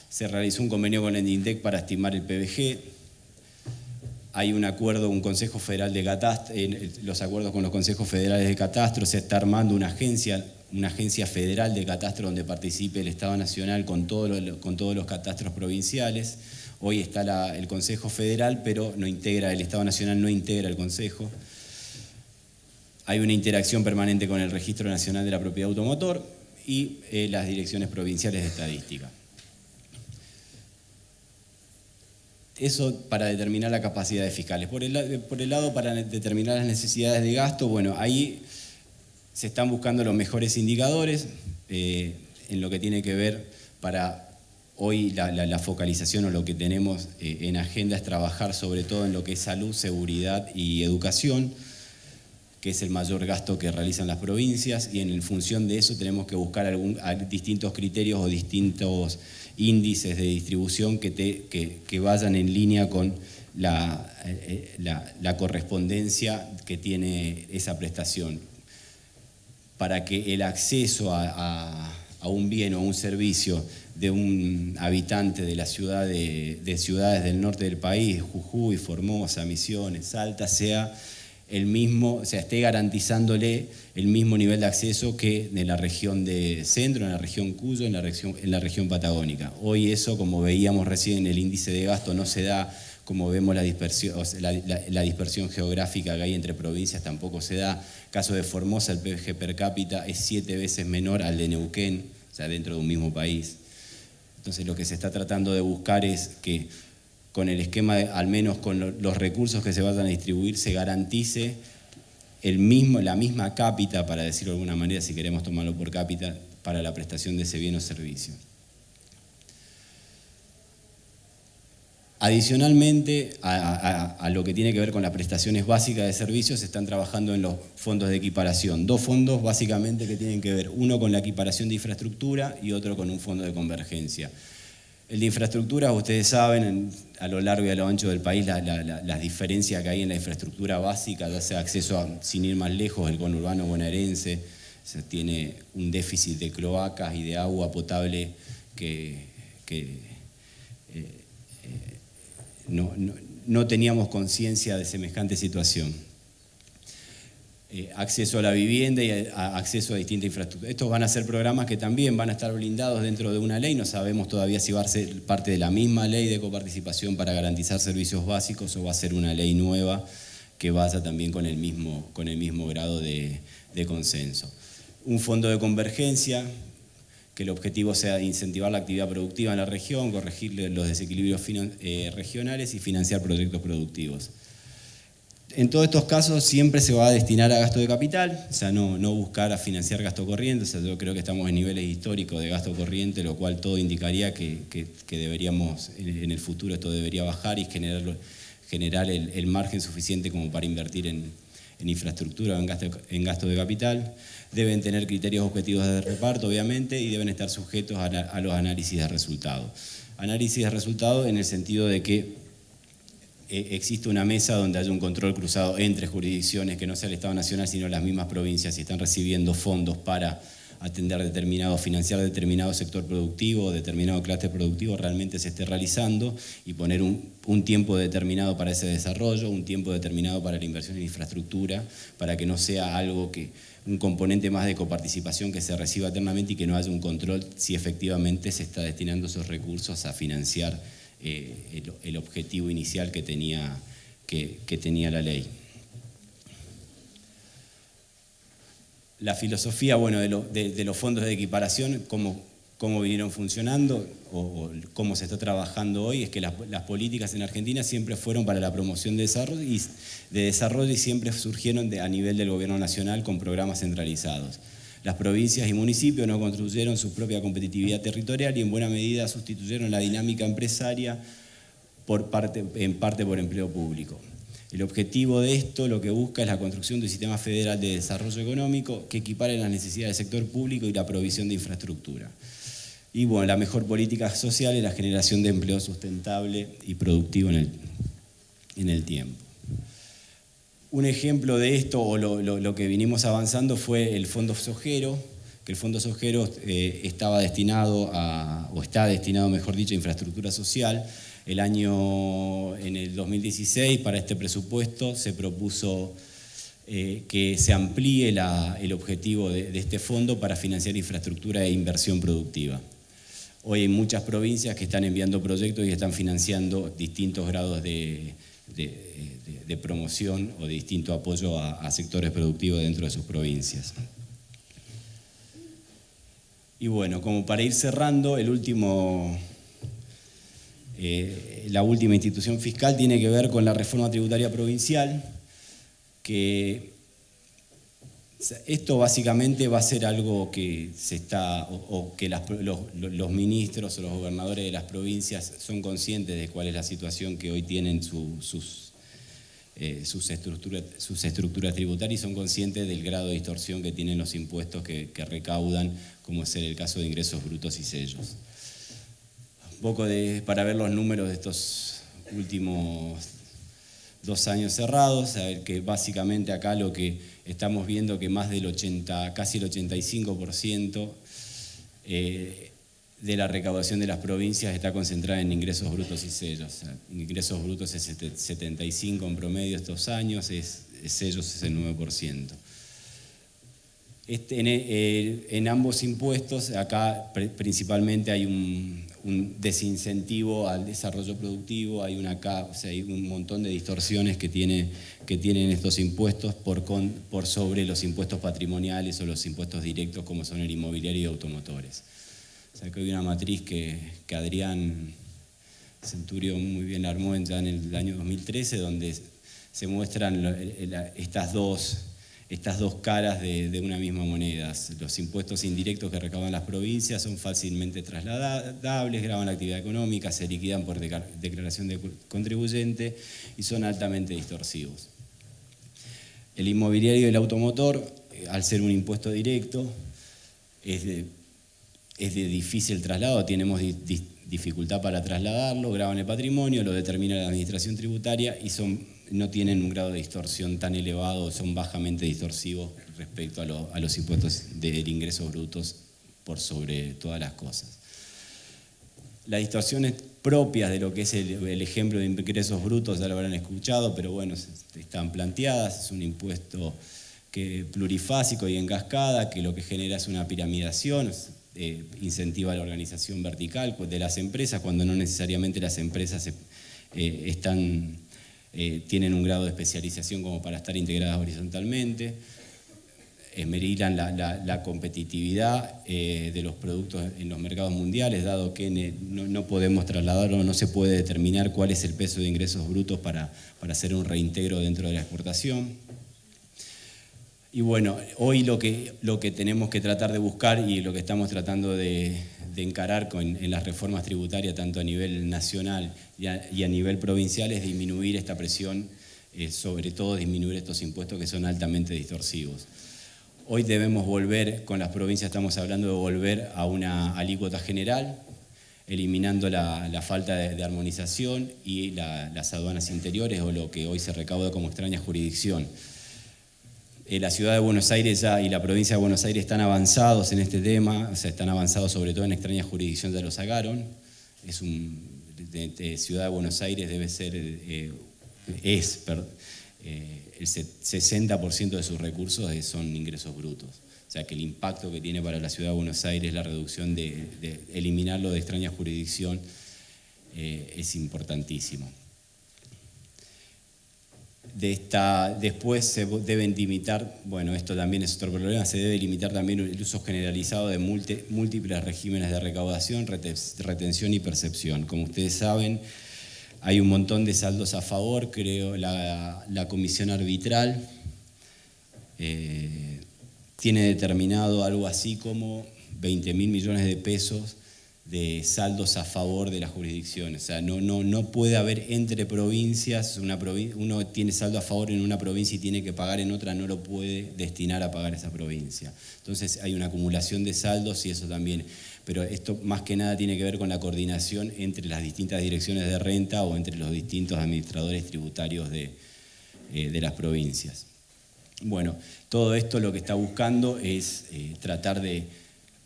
Se realizó un convenio con el INDEC para estimar el PBG. Hay un acuerdo, un Consejo Federal de Catastro, los acuerdos con los Consejos Federales de Catastro, se está armando una agencia federal de catastro donde participe el Estado Nacional con todos los catastros provinciales. Hoy está el Consejo Federal, pero el Estado Nacional no integra el Consejo. Hay una interacción permanente con el Registro Nacional de la Propiedad Automotor y las direcciones provinciales de estadística. Eso para determinar las capacidades fiscales. Por el lado, para determinar las necesidades de gasto, bueno, ahí se están buscando los mejores indicadores en lo que tiene que ver para hoy la focalización, o lo que tenemos en agenda es trabajar sobre todo en lo que es salud, seguridad y educación, que es el mayor gasto que realizan las provincias, y en función de eso tenemos que buscar distintos criterios o distintos índices de distribución que vayan en línea con la correspondencia que tiene esa prestación, para que el acceso a un bien o a un servicio de un habitante de la ciudad de ciudades del norte del país, Jujuy, Formosa, Misiones, Salta, sea el mismo, o sea, esté garantizándole el mismo nivel de acceso que en la región de Centro, en la región Cuyo, en la región patagónica. Hoy eso, como veíamos recién en el índice de gasto, no se da, como vemos la dispersión geográfica que hay entre provincias tampoco se da. Caso de Formosa, el PBG per cápita es 7 veces menor al de Neuquén, o sea, dentro de un mismo país. Entonces lo que se está tratando de buscar es que con el esquema, al menos con los recursos que se vayan a distribuir, se garantice la misma cápita, para decirlo de alguna manera, si queremos tomarlo por cápita, para la prestación de ese bien o servicio. Adicionalmente a lo que tiene que ver con las prestaciones básicas de servicios, se están trabajando en los fondos de equiparación. 2 fondos básicamente que tienen que ver, uno con la equiparación de infraestructura y otro con un fondo de convergencia. El de infraestructura, ustedes saben, a lo largo y a lo ancho del país, las diferencias que hay en la infraestructura básica, ya sea acceso sin ir más lejos, el conurbano bonaerense, Se tiene un déficit de cloacas y de agua potable que no teníamos conciencia de semejante situación. Acceso a la vivienda y acceso a distintas infraestructuras. Estos van a ser programas que también van a estar blindados dentro de una ley, no sabemos todavía si va a ser parte de la misma ley de coparticipación para garantizar servicios básicos o va a ser una ley nueva que vaya también con el mismo grado de consenso. Un fondo de convergencia, que el objetivo sea incentivar la actividad productiva en la región, corregir los desequilibrios regionales y financiar proyectos productivos. En todos estos casos siempre se va a destinar a gasto de capital, o sea, no buscar a financiar gasto corriente, o sea, yo creo que estamos en niveles históricos de gasto corriente, lo cual todo indicaría que deberíamos, en el futuro esto debería bajar y generar el margen suficiente como para invertir en infraestructura o en gasto de capital. Deben tener criterios objetivos de reparto, obviamente, y deben estar sujetos a los análisis de resultados. Análisis de resultados en el sentido de que existe una mesa donde haya un control cruzado entre jurisdicciones, que no sea el Estado Nacional, sino las mismas provincias, si están recibiendo fondos para atender financiar determinado sector productivo, determinado clase productivo, realmente se esté realizando, y poner un tiempo determinado para ese desarrollo, un tiempo determinado para la inversión en infraestructura, para que no sea algo un componente más de coparticipación que se reciba eternamente y que no haya un control si efectivamente se está destinando esos recursos a financiar el objetivo inicial que tenía la ley. La filosofía, bueno, de los fondos de equiparación, cómo vinieron funcionando o cómo se está trabajando hoy, es que las políticas en Argentina siempre fueron para la promoción de desarrollo y siempre surgieron a nivel del gobierno nacional con programas centralizados. Las provincias y municipios no construyeron su propia competitividad territorial y en buena medida sustituyeron la dinámica empresaria en parte por empleo público. El objetivo de esto lo que busca es la construcción de un sistema federal de desarrollo económico que equipare las necesidades del sector público y la provisión de infraestructura. Y bueno, la mejor política social es la generación de empleo sustentable y productivo en el tiempo. Un ejemplo de esto, o lo que vinimos avanzando, fue el Fondo Sojero, que el Fondo Sojero está destinado, mejor dicho, a infraestructura social. En el 2016, para este presupuesto, se propuso que se amplíe el objetivo de este fondo para financiar infraestructura e inversión productiva. Hoy hay muchas provincias que están enviando proyectos y están financiando distintos grados de promoción o de distinto apoyo a sectores productivos dentro de sus provincias. Y bueno, como para ir cerrando, la última institución fiscal tiene que ver con la reforma tributaria provincial, que esto básicamente va a ser algo que los ministros o los gobernadores de las provincias son conscientes de cuál es la situación que hoy tienen sus estructuras tributarias y son conscientes del grado de distorsión que tienen los impuestos que recaudan, como es el caso de ingresos brutos y sellos. Un poco para ver los números de estos últimos 2 años cerrados, a ver que básicamente acá lo que estamos viendo que más del casi el 85% de la recaudación de las provincias está concentrada en ingresos brutos y sellos. O sea, ingresos brutos es 75% en promedio estos años, sellos es el 9%. En ambos impuestos, acá principalmente hay un desincentivo al desarrollo productivo, hay un montón de distorsiones que tienen estos impuestos por sobre los impuestos patrimoniales o los impuestos directos como son el inmobiliario y automotores. O sea que hay una matriz que Adrián Centurio muy bien armó ya en el año 2013, donde se muestran estas dos caras de una misma moneda. Los impuestos indirectos que recaudan las provincias son fácilmente trasladables, graban la actividad económica, se liquidan por declaración de contribuyente y son altamente distorsivos. El inmobiliario y el automotor, al ser un impuesto directo, es de difícil traslado. Tenemos dificultad para trasladarlo, graban el patrimonio, lo determina la administración tributaria y no tienen un grado de distorsión tan elevado, son bajamente distorsivos respecto a los impuestos de ingresos brutos por sobre todas las cosas. Las distorsiones propias de lo que es el ejemplo de ingresos brutos ya lo habrán escuchado, pero bueno, están planteadas. Es un impuesto plurifásico y en cascada, que lo que genera es una piramidación, incentiva la organización vertical de las empresas, cuando no necesariamente las empresas tienen un grado de especialización como para estar integradas horizontalmente. Esmerilan la competitividad de los productos en los mercados mundiales, dado que no podemos trasladarlo, no se puede determinar cuál es el peso de ingresos brutos para hacer un reintegro dentro de la exportación. Y bueno, hoy lo que tenemos que tratar de buscar y lo que estamos tratando de encarar en las reformas tributarias, tanto a nivel nacional y a nivel provincial, es disminuir esta presión, sobre todo disminuir estos impuestos que son altamente distorsivos. Hoy debemos volver, con las provincias estamos hablando de volver a una alícuota general, eliminando la falta de armonización y las aduanas interiores, o lo que hoy se recauda como extraña jurisdicción. La ciudad de Buenos Aires y la provincia de Buenos Aires están avanzados en este tema, o sea, están avanzados sobre todo en extraña jurisdicción, ya lo sacaron. Ciudad de Buenos Aires debe ser, el 60% de sus recursos son ingresos brutos. O sea que el impacto que tiene para la Ciudad de Buenos Aires la reducción de eliminarlo de extraña jurisdicción es importantísimo. Después se deben limitar, bueno, esto también es otro problema, se debe limitar también el uso generalizado de múltiples regímenes de recaudación, retención y percepción. Como ustedes saben, hay un montón de saldos a favor, creo, la comisión arbitral tiene determinado algo así como 20.000 millones de pesos de saldos a favor de las jurisdicciones. O sea, no puede haber entre provincias, uno tiene saldo a favor en una provincia y tiene que pagar en otra, no lo puede destinar a pagar esa provincia. Entonces hay una acumulación de saldos y eso también, pero esto más que nada tiene que ver con la coordinación entre las distintas direcciones de renta o entre los distintos administradores tributarios de las provincias. Bueno, todo esto lo que está buscando es tratar de,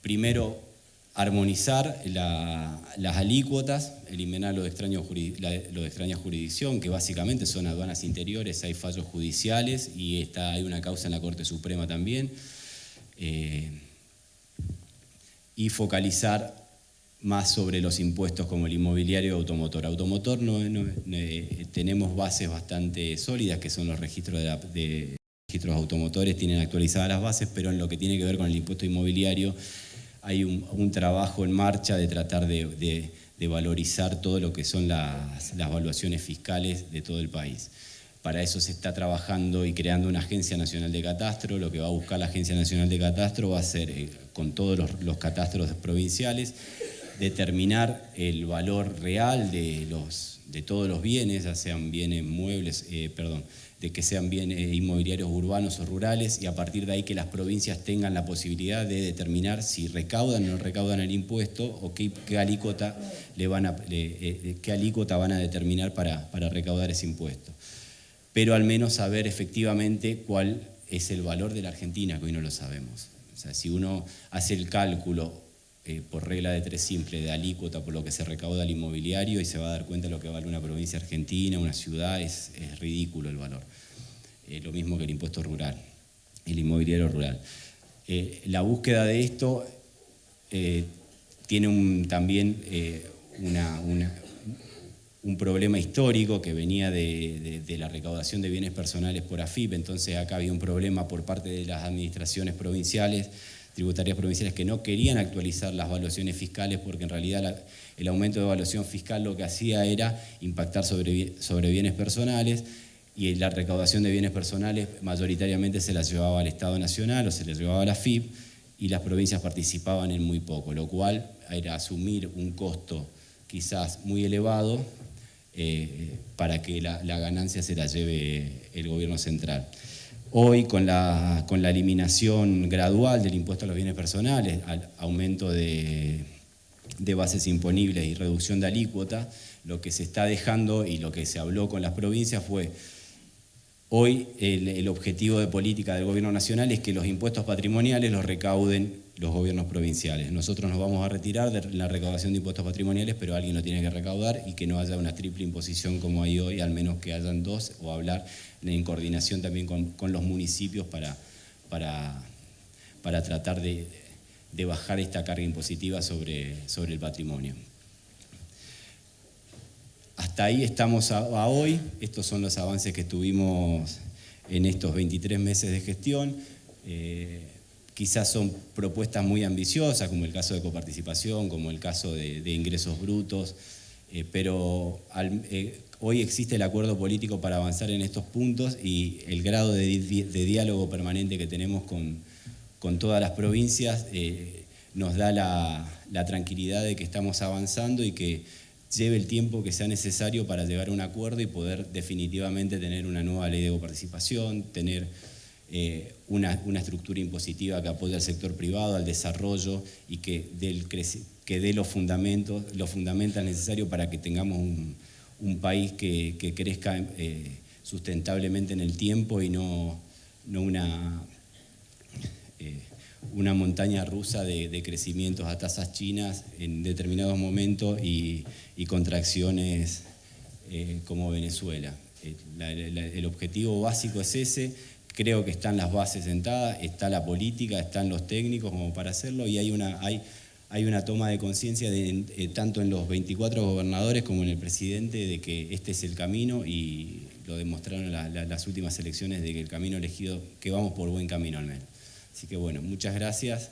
primero, armonizar las alícuotas, eliminar lo de extraña jurisdicción, que básicamente son aduanas interiores, hay fallos judiciales y hay una causa en la Corte Suprema también, y focalizar más sobre los impuestos como el inmobiliario y automotor. Automotor tenemos bases bastante sólidas, que son los registros registros automotores, tienen actualizadas las bases, pero en lo que tiene que ver con el impuesto inmobiliario, hay un trabajo en marcha de tratar de valorizar todo lo que son las valuaciones fiscales de todo el país. Para eso se está trabajando y creando una Agencia Nacional de Catastro. Lo que va a buscar la Agencia Nacional de Catastro va a ser, con todos los catastros provinciales, determinar el valor real de todos los bienes, ya sean bienes muebles, de que sean bienes inmobiliarios urbanos o rurales, y a partir de ahí que las provincias tengan la posibilidad de determinar si recaudan o no recaudan el impuesto o qué alícuota van a determinar para recaudar ese impuesto. Pero al menos saber efectivamente cuál es el valor de la Argentina, que hoy no lo sabemos. O sea, si uno hace el cálculo por regla de 3 simple de alícuota por lo que se recauda el inmobiliario y se va a dar cuenta de lo que vale una provincia argentina, una ciudad, es ridículo el valor. Lo mismo que el impuesto rural, el inmobiliario rural. La búsqueda de esto tiene también un problema histórico que venía de la recaudación de bienes personales por AFIP. Entonces acá había un problema por parte de las administraciones provinciales, tributarias provinciales, que no querían actualizar las valuaciones fiscales porque en realidad el aumento de evaluación fiscal lo que hacía era impactar sobre bienes personales, y la recaudación de bienes personales mayoritariamente se la llevaba al Estado Nacional o se la llevaba a la AFIP, y las provincias participaban en muy poco, lo cual era asumir un costo quizás muy elevado para que la ganancia se la lleve el gobierno central. Hoy, con la eliminación gradual del impuesto a los bienes personales, al aumento de de bases imponibles y reducción de alícuota, lo que se está dejando y lo que se habló con las provincias fue, hoy el objetivo de política del gobierno nacional es que los impuestos patrimoniales los recauden los gobiernos provinciales. Nosotros nos vamos a retirar de la recaudación de impuestos patrimoniales, pero alguien lo tiene que recaudar y que no haya una triple imposición como hay hoy, al menos que hayan dos, o hablar en coordinación también con los municipios para tratar de bajar esta carga impositiva sobre el patrimonio. Hasta ahí estamos a hoy. Estos son los avances que tuvimos en estos 23 meses de gestión. Quizás son propuestas muy ambiciosas, como el caso de coparticipación, como el caso de ingresos brutos, pero hoy existe el acuerdo político para avanzar en estos puntos y el grado de diálogo permanente que tenemos con todas las provincias nos da la tranquilidad de que estamos avanzando y que lleve el tiempo que sea necesario para llegar a un acuerdo y poder definitivamente tener una nueva ley de coparticipación, tener una estructura impositiva que apoye al sector privado, al desarrollo y que dé los fundamentos necesarios para que tengamos un país que crezca sustentablemente en el tiempo y no una montaña rusa de crecimientos a tasas chinas en determinados momentos y contracciones como Venezuela. El objetivo básico es ese. Creo que están las bases sentadas, está la política, están los técnicos como para hacerlo y hay una toma de conciencia tanto en los 24 gobernadores como en el presidente de que este es el camino y lo demostraron las últimas elecciones de que el camino elegido, que vamos por buen camino al menos. Así que bueno, muchas gracias.